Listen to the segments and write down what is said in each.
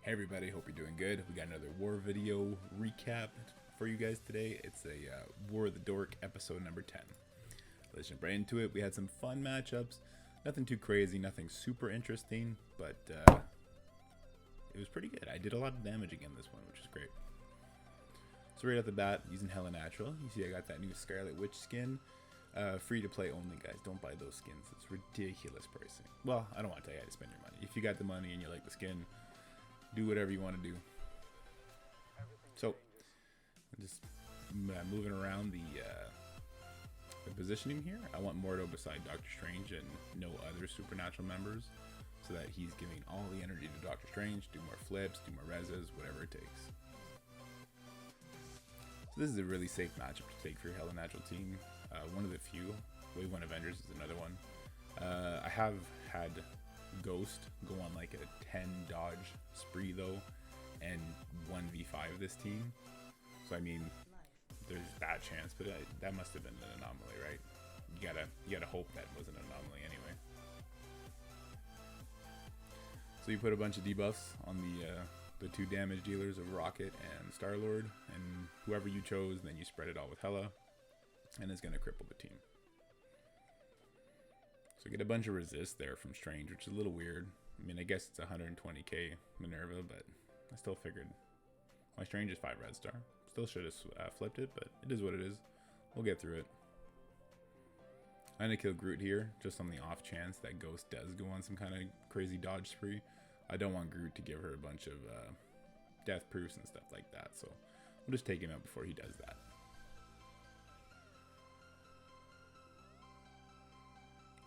Hey everybody, hope you're doing good. We got another war video recap for you guys today. It's a War of the Dork episode number 10. Let's jump right into it. We had some fun matchups. Nothing too crazy, nothing super interesting, but it was pretty good. I did a lot of damage again this one, which is great. So right off the bat, using HelaNatural, you see I got that new Scarlet Witch skin. Free to play only, guys. Don't buy those skins. It's ridiculous pricing. Well, I don't want to tell you how to spend your money. If you got the money and you like the skin, do whatever you want to do. So, just moving around the positioning here. I want Mordo beside Doctor Strange and no other supernatural members, so that he's giving all the energy to Doctor Strange. Do more flips, do more reses, whatever it takes. So this is a really safe matchup to take for your HelaNatural team. One of the few. Wave 1 Avengers is another one. I have had Ghost go on like a 10 dodge spree though, and 1v5 this team. So I mean, there's that chance, but that must have been an anomaly, right? You gotta hope that was an anomaly anyway. So you put a bunch of debuffs on the two damage dealers of Rocket and Star-Lord, and whoever you chose, then you spread it all with Hela, and it's gonna cripple the team. So get a bunch of resist there from Strange, which is a little weird. I mean, I guess it's 120k Minerva, but I still figured my Strange is 5 red star. Still should have flipped it, but it is what it is. We'll get through it. I'm gonna kill Groot here, just on the off chance that Ghost does go on some kind of crazy dodge spree. I don't want Groot to give her a bunch of death proofs and stuff like that, so we'll just take him out before he does that.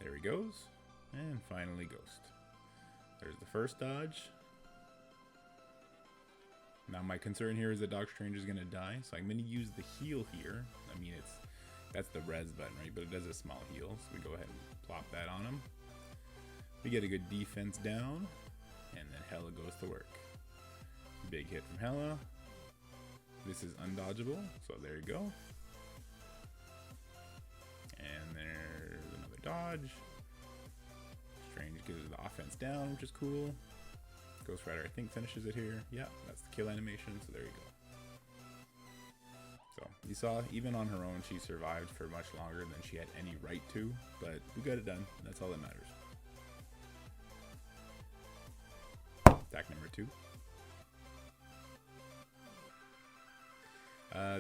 There he goes, and finally Ghost. There's the first dodge. Now my concern here is that Doctor Strange is gonna die, so I'm gonna use the heal here. I mean, that's the res button, right? But it does a small heal, so we go ahead and plop that on him. We get a good defense down, and then Hela goes to work. Big hit from Hela. This is undodgeable, so there you go. And there's another dodge. Strange gives the offense down, which is cool. Ghost Rider, I think, finishes it here. Yeah, that's the kill animation, so there you go. So, you saw, even on her own, she survived for much longer than she had any right to, but we got it done. That's all that matters. Attack number 2.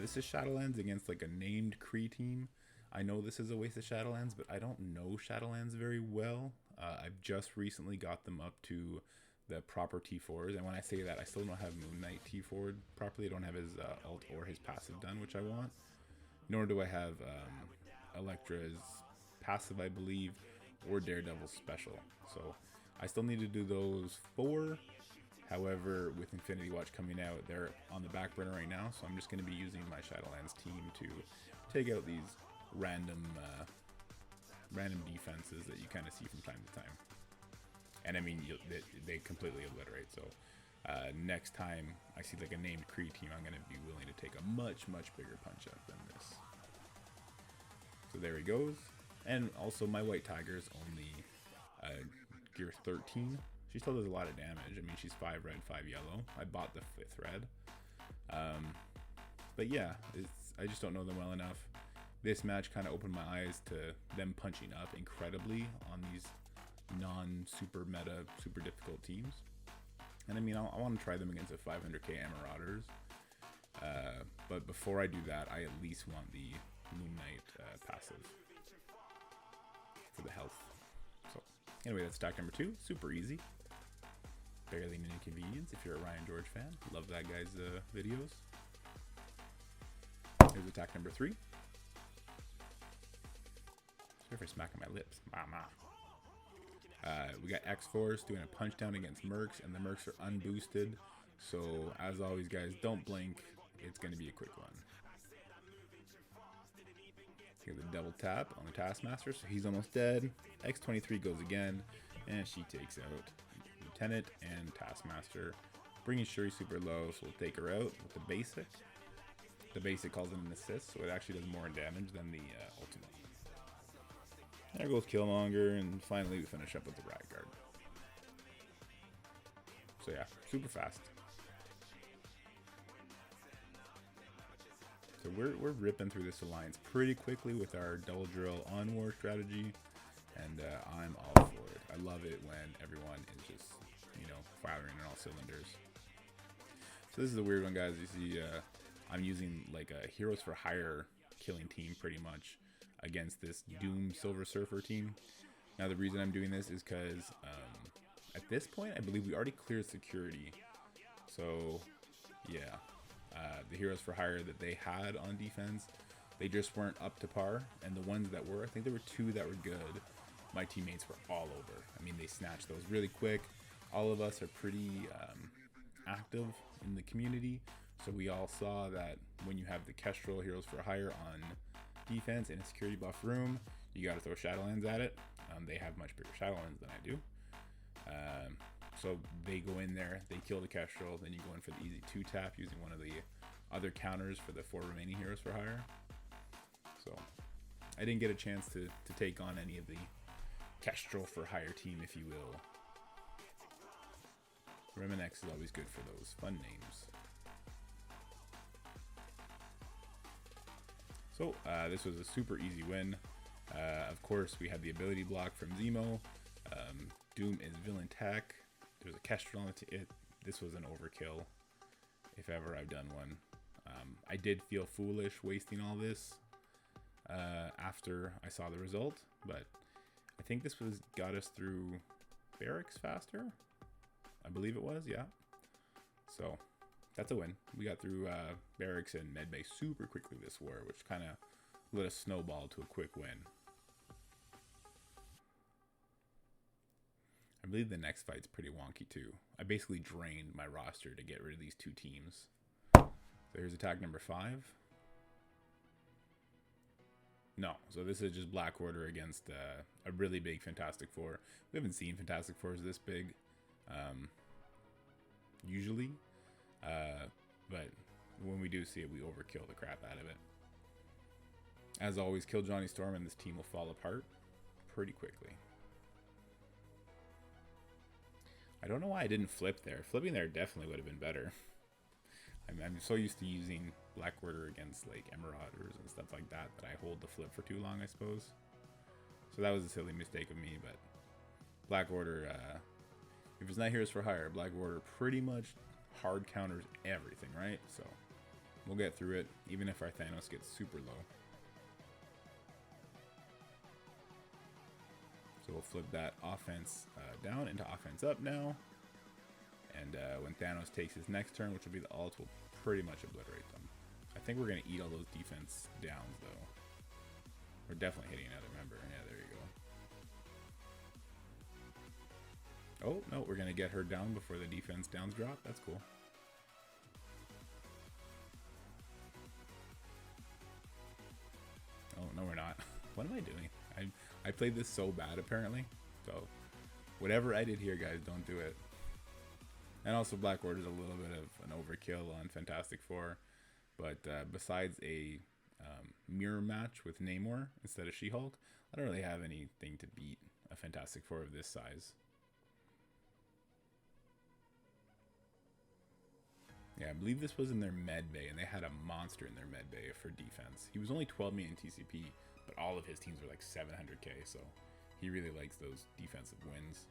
This is Shadowlands against like a named Kree team. I know this is a waste of Shadowlands, but I don't know Shadowlands very well. I've just recently got them up to the proper T4s, and when I say that, I still don't have Moon Knight T4'd properly. I don't have his ult or his passive done, which I want. Nor do I have Elektra's passive, I believe, or Daredevil's special. So I still need to do those 4. However, with Infinity Watch coming out, they're on the back burner right now, so I'm just going to be using my Shadowlands team to take out these random defenses that you kind of see from time to time. And I mean, they completely obliterate. So next time I see like a named Kree team, I'm going to be willing to take a much bigger punch up than this. So there he goes. And also my White Tiger is only gear 13. She still does a lot of damage. I mean, she's 5 red, 5 yellow. I bought the 5th red. But yeah, I just don't know them well enough. This match kind of opened my eyes to them punching up incredibly on these non-super meta, super difficult teams. And I mean, I want to try them against the 500k Marauders. But before I do that, I at least want the Moon Knight passive for the health. So anyway, that's attack number 2. Super easy. Barely an inconvenience if you're a Ryan George fan. Love that guy's videos. Here's attack number 3. Sorry for smacking my lips. Mama. We got X-Force doing a punch down against Mercs, and the Mercs are unboosted. So, as always, guys, don't blink. It's going to be a quick one. Here's the double tap on the Taskmaster, so he's almost dead. X-23 goes again, and she takes out Lieutenant and Taskmaster, bringing Shuri super low, so we'll take her out with the basic. The basic calls it an assist, so it actually does more damage than the ultimate. There goes Killmonger, and finally we finish up with the Riot Guard. So yeah, super fast. So we're ripping through this alliance pretty quickly with our double drill on war strategy, and I'm all for it. I love it when everyone is just, you know, firing on all cylinders. So this is a weird one, guys. You see, I'm using like a Heroes for Hire killing team pretty much against this Doom Silver Surfer team. Now the reason I'm doing this is because at this point I believe we already cleared security. So yeah. The Heroes for Hire that they had on defense, they just weren't up to par, and the ones that were, I think there were 2 that were good. My teammates were all over. I mean, they snatched those really quick. All of us are pretty active in the community, so we all saw that when you have the Kestrel Heroes for Hire on defense in a security buff room, you got to throw Shadowlands at it. They have much bigger Shadowlands than I do. So they go in there, they kill the Kestrel, then you go in for the easy 2-tap using one of the other counters for the 4 remaining Heroes for Hire. So I didn't get a chance to take on any of the Kestrel for Hire team, if you will. Reminex is always good for those fun names. So this was a super easy win. Of course, we had the ability block from Zemo. Doom is villain tech. There's a Kestrel on it. This was an overkill, if ever I've done one. I did feel foolish wasting all this after I saw the result, but I think this got us through barracks faster. I believe it was, yeah. So that's a win. We got through barracks and medbay super quickly this war, which kind of let us snowball to a quick win. I believe the next fight's pretty wonky too. I basically drained my roster to get rid of these 2 teams. So here's attack number 5. No, so this is just Black Order against a really big Fantastic Four. We haven't seen Fantastic Fours this big, usually, but when we do see it, we overkill the crap out of it. As always, kill Johnny Storm and this team will fall apart pretty quickly. I don't know why I didn't flip there. Flipping there definitely would have been better. I'm so used to using Black Order against like Marauders and stuff like that I hold the flip for too long, I suppose. So that was a silly mistake of me, but Black Order, if it's not Heroes for Hire, Black Order pretty much hard counters everything, right? So we'll get through it, even if our Thanos gets super low. So we'll flip that offense down into offense up now. And when Thanos takes his next turn, which will be the ult, we'll pretty much obliterate them. I think we're going to eat all those defense downs, though. We're definitely hitting another member. Yeah, there you go. Oh, no, we're going to get her down before the defense downs drop. That's cool. Oh, no, we're not. What am I doing? I played this so bad, apparently. So, whatever I did here, guys, don't do it. And also, Black Order is a little bit of an overkill on Fantastic Four. But besides a mirror match with Namor instead of She-Hulk, I don't really have anything to beat a Fantastic Four of this size. Yeah, I believe this was in their med bay, and they had a monster in their med bay for defense. He was only 12 million TCP, but all of his teams were like 700k, so he really likes those defensive wins.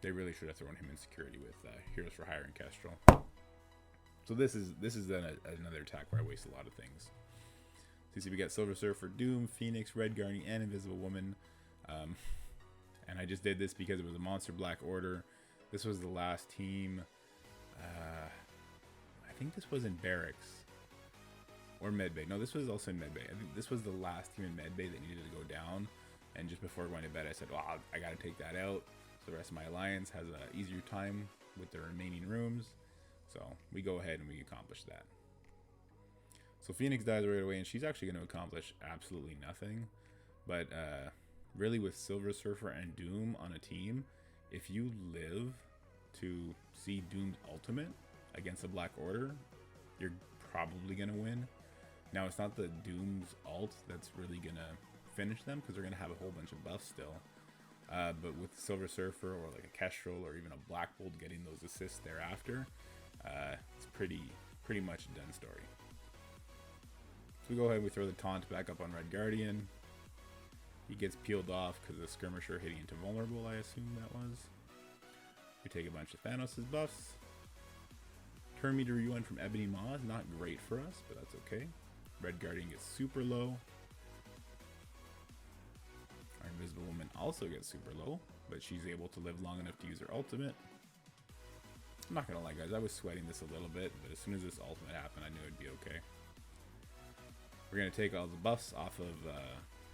They really should have thrown him in security with Heroes for Hire and Kestrel. So this is then another attack where I waste a lot of things. So you see we got Silver Surfer, Doom, Phoenix, Red Guardian, and Invisible Woman. And I just did this because it was a monster Black Order. This was the last team. I think this was in Barracks or Medbay. No, this was also in Medbay. I think this was the last team in Medbay that needed to go down. And just before going to bed, I said, well, I got to take that out. So the rest of my alliance has an easier time with the remaining rooms. So we go ahead and we accomplish that. So Phoenix dies right away, and she's actually going to accomplish absolutely nothing. But really with Silver Surfer and Doom on a team, if you live to see Doom's ultimate against the Black Order, you're probably going to win. Now, it's not the Doom's ult that's really going to finish them, because they're going to have a whole bunch of buffs still. But with Silver Surfer or like a Kestrel or even a Black Bolt getting those assists thereafter, it's pretty much a done story. So we go ahead and we throw the taunt back up on Red Guardian. He gets peeled off because of the skirmisher hitting into vulnerable, I assume that was. We take a bunch of Thanos' buffs. Turn meter rewind from Ebony Maw is not great for us, but that's okay. Red Guardian gets super low. Our Invisible Woman also gets super low, but she's able to live long enough to use her ultimate. I'm not gonna lie, guys, I was sweating this a little bit, but as soon as this ultimate happened, I knew it'd be okay. We're gonna take all the buffs off of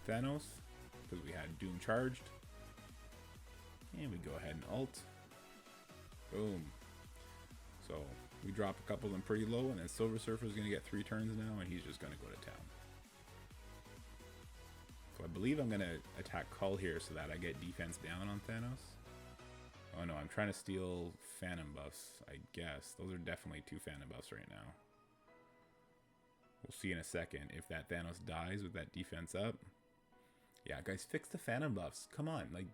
Thanos, because we had Doom charged. And we go ahead and ult. Boom. So we drop a couple of them pretty low, and then Silver Surfer is gonna get 3 turns now, and he's just gonna go to town. So I believe I'm gonna attack Cull here so that I get defense down on Thanos. Oh no, I'm trying to steal Phantom buffs, I guess. Those are definitely 2 Phantom buffs right now. We'll see in a second if that Thanos dies with that defense up. Yeah, guys, fix the Phantom buffs. Come on, like,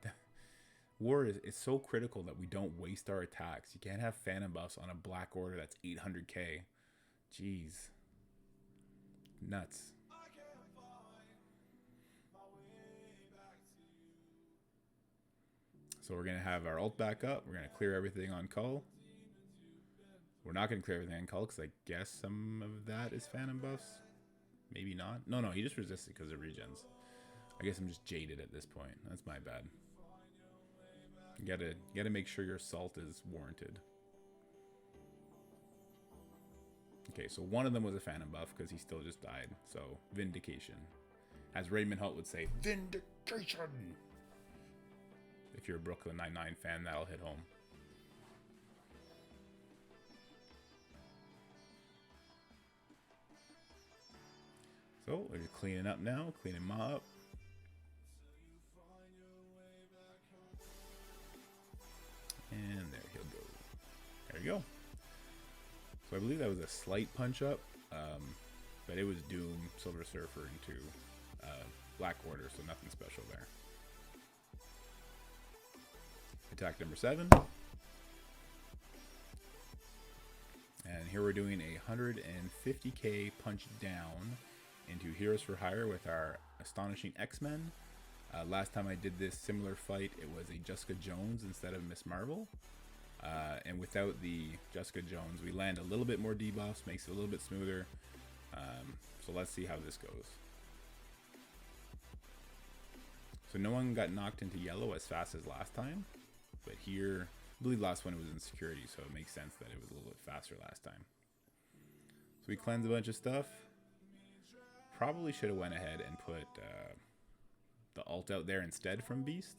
War is so critical that we don't waste our attacks. You can't have Phantom buffs on a Black Order that's 800k. Jeez. Nuts. So we're going to have our ult back up. We're going to clear everything on Cull. We're not going to clear everything on Cull because I guess some of that is Phantom buffs. Maybe not. No, he just resisted because of regens. I guess I'm just jaded at this point. That's my bad. You gotta make sure your salt is warranted. Okay, so one of them was a Phantom buff because he still just died. So, Vindication. As Raymond Holt would say, Vindication! If you're a Brooklyn Nine-Nine fan, that'll hit home. So, we're just cleaning up now, cleaning Ma up. And there he'll go. There we go. So I believe that was a slight punch up, but it was Doom, Silver Surfer into Black Order, so nothing special there. Attack number 7. And here we're doing a 150k punch down into Heroes for Hire with our astonishing X-Men. Last time I did this similar fight, it was a Jessica Jones instead of Miss Marvel. And without the Jessica Jones, we land a little bit more debuffs, makes it a little bit smoother. So let's see how this goes. So no one got knocked into yellow as fast as last time, but here, I believe last one it was in security, so it makes sense that it was a little bit faster last time. So we cleanse a bunch of stuff. Probably should have went ahead and put the ult out there instead from Beast,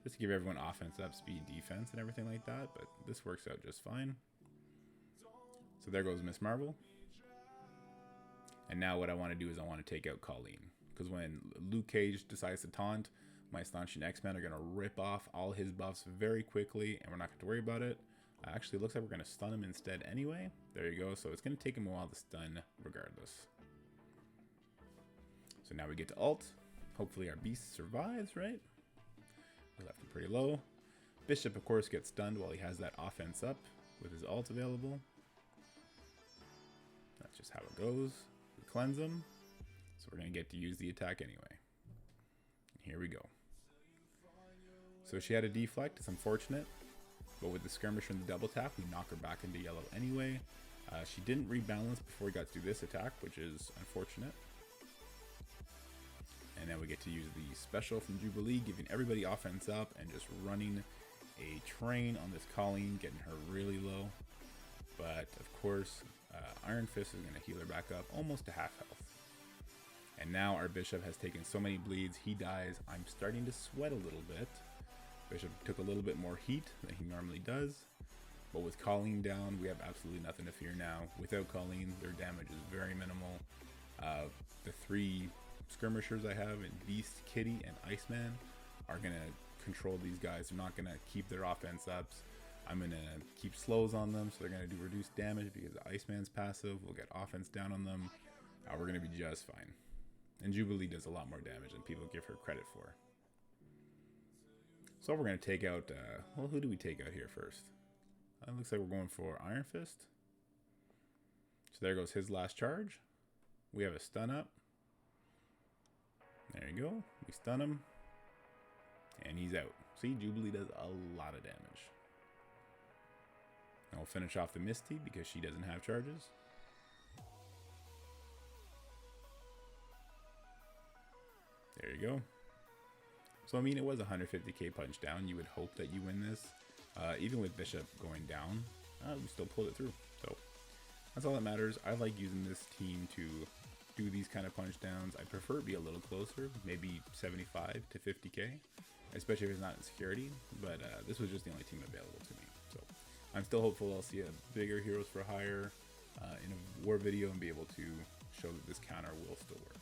just to give everyone offense up, speed, defense, and everything like that, but this works out just fine. So there goes Miss Marvel. And now what I want to do is I want to take out Colleen, because when Luke Cage decides to taunt, my astonishing X-Men are going to rip off all his buffs very quickly, and we're not going to worry about it. Actually, it looks like we're going to stun him instead anyway. There you go. So it's going to take him a while to stun regardless. So now we get to ult. Hopefully our Beast survives, right? We left him pretty low. Bishop, of course, gets stunned while he has that offense up with his ult available. That's just how it goes. We cleanse him. So we're going to get to use the attack anyway. And here we go. So she had a deflect. It's unfortunate. But with the skirmisher and the double tap, we knock her back into yellow anyway. She didn't rebalance before we got to do this attack, which is unfortunate. And then we get to use the special from Jubilee, giving everybody offense up and just running a train on this Colleen, getting her really low. But of course, Iron Fist is going to heal her back up almost to half health. And now our Bishop has taken so many bleeds, he dies. I'm starting to sweat a little bit. Bishop took a little bit more heat than he normally does. But with Colleen down, we have absolutely nothing to fear now. Without Colleen, their damage is very minimal. The 3 skirmishers I have in Beast, Kitty, and Iceman are going to control these guys. They're not going to keep their offense ups. I'm going to keep slows on them, so they're going to do reduced damage because the Iceman's passive will get offense down on them. We're going to be just fine. And Jubilee does a lot more damage than people give her credit for. So we're going to take out, well, who do we take out here first? It looks like we're going for Iron Fist. So there goes his last charge. We have a stun up. There you go. We stun him. And he's out. See, Jubilee does a lot of damage. And we'll finish off the Misty because she doesn't have charges. There you go. So, I mean, it was 150k punch down. You would hope that you win this. Even with Bishop going down, we still pulled it through. So, that's all that matters. I like using this team to do these kind of punch downs. I prefer it be a little closer, maybe 75 to 50k, especially if it's not in security. But this was just the only team available to me. So, I'm still hopeful I'll see a bigger Heroes for Hire in a war video and be able to show that this counter will still work.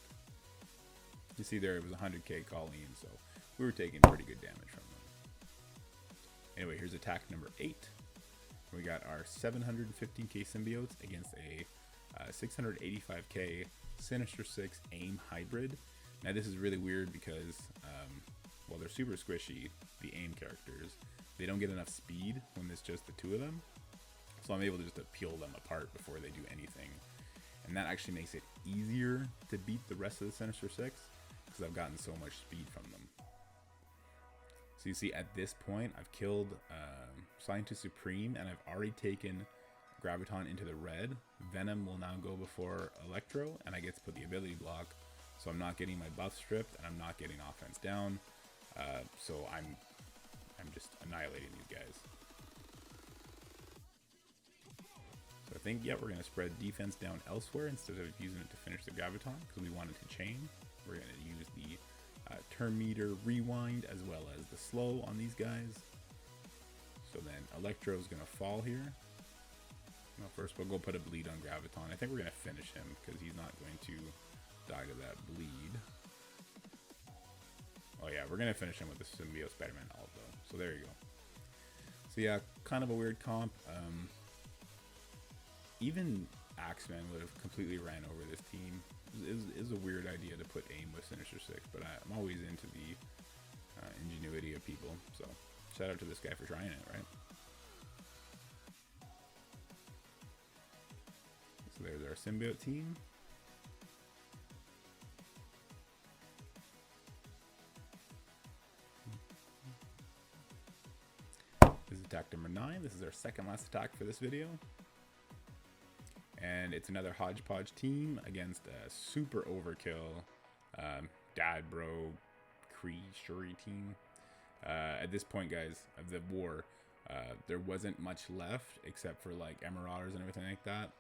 You see there, it was 100k Colleen, so we were taking pretty good damage from them. Anyway, here's attack number 8. We got our 715k Symbiotes against a 685k Sinister 6 Aim hybrid. Now this is really weird because, while they're super squishy, the Aim characters, they don't get enough speed when it's just the two of them. So I'm able to just peel them apart before they do anything. And that actually makes it easier to beat the rest of the Sinister 6 because I've gotten so much speed from them. So you see at this point, I've killed Scientist Supreme and I've already taken Graviton into the red. Venom will now go before Electro and I get to put the ability block. So I'm not getting my buff stripped and I'm not getting offense down. So I'm just annihilating these guys. So I think, yeah, we're going to spread defense down elsewhere instead of using it to finish the Graviton because we want it to chain. We're going to use the turn meter rewind as well as the slow on these guys. So then Electro is going to fall here. Well, first we'll go put a bleed on Graviton. I think we're going to finish him because he's not going to die to that bleed. Oh yeah, we're going to finish him with the Symbiote Spider-Man ult though. So there you go. So yeah, kind of a weird comp. Even Axmen would have completely ran over this team. It is a weird idea to put aim with Sinister 6, but I'm always into the ingenuity of people. So shout out to this guy for trying it, right? So there's our symbiote team. This is attack number 9. This is our second last attack for this video. And it's another hodgepodge team against a super overkill Dadbros++Minnerva Shuri team. At this point, guys, of the war, there wasn't much left except for like Marauders and everything like that.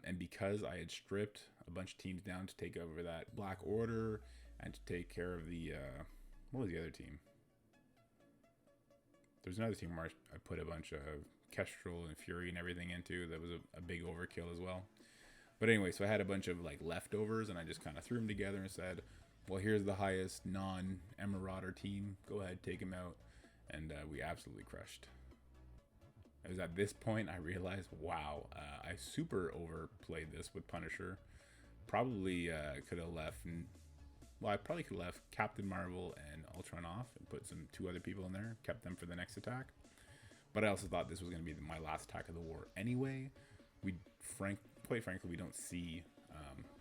And because I had stripped a bunch of teams down to take over that Black Order and to take care of the what was the other team? There's another team where I put a bunch of Kestrel and Fury and everything into. That was a big overkill as well. But anyway, so I had a bunch of like leftovers and I just kind of threw them together and said, well, here's the highest non-Marauder team. Go ahead, take them out. And we absolutely crushed. It was at this point I realized, wow, I super overplayed this with Punisher. Probably could have left, well, I probably could have left Captain Marvel and Ultron off and put two other people in there, kept them for the next attack. But I also thought this was going to be my last attack of the war anyway. Quite frankly, we don't see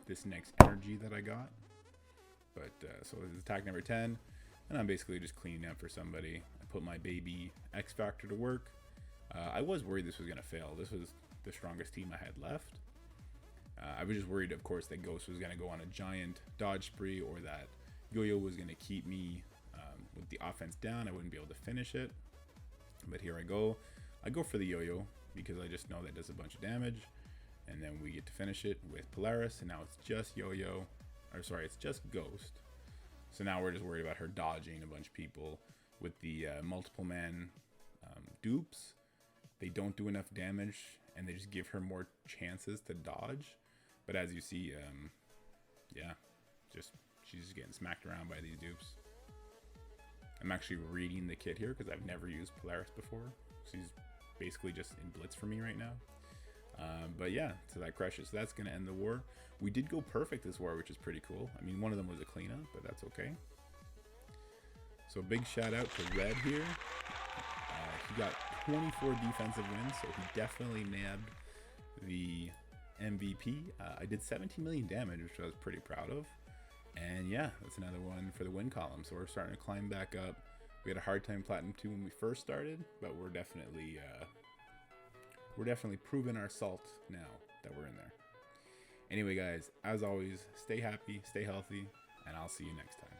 this next energy that I got. But so this is attack number 10, and I'm basically just cleaning up for somebody. I put my baby X Factor to work. I was worried this was going to fail. This was the strongest team I had left. I was just worried, of course, that Ghost was going to go on a giant dodge spree or that Yo-Yo was going to keep me with the offense down. I wouldn't be able to finish it. But here I go. I go for the Yo-Yo because I just know that does a bunch of damage. And then we get to finish it with Polaris. And now it's just Yo-Yo. Or sorry, it's just Ghost. So now we're just worried about her dodging a bunch of people with the multiple man dupes. They don't do enough damage and they just give her more chances to dodge. But as you see, yeah, she's just getting smacked around by these dupes. I'm actually reading the kit here because I've never used Polaris before. She's basically just in blitz for me right now. But yeah, so that crushes. So that's going to end the war. We did go perfect this war, which is pretty cool. I mean, one of them was a cleanup, but that's okay. So big shout out to Red here. He got 24 defensive wins, so he definitely nabbed the MVP. I did 17 million damage, which I was pretty proud of. And yeah, that's another one for the win column. So we're starting to climb back up. We had a hard time Platinum 2 when we first started, but we're definitely proving our salt now that we're in there. Anyway, guys, as always, stay happy, stay healthy, and I'll see you next time.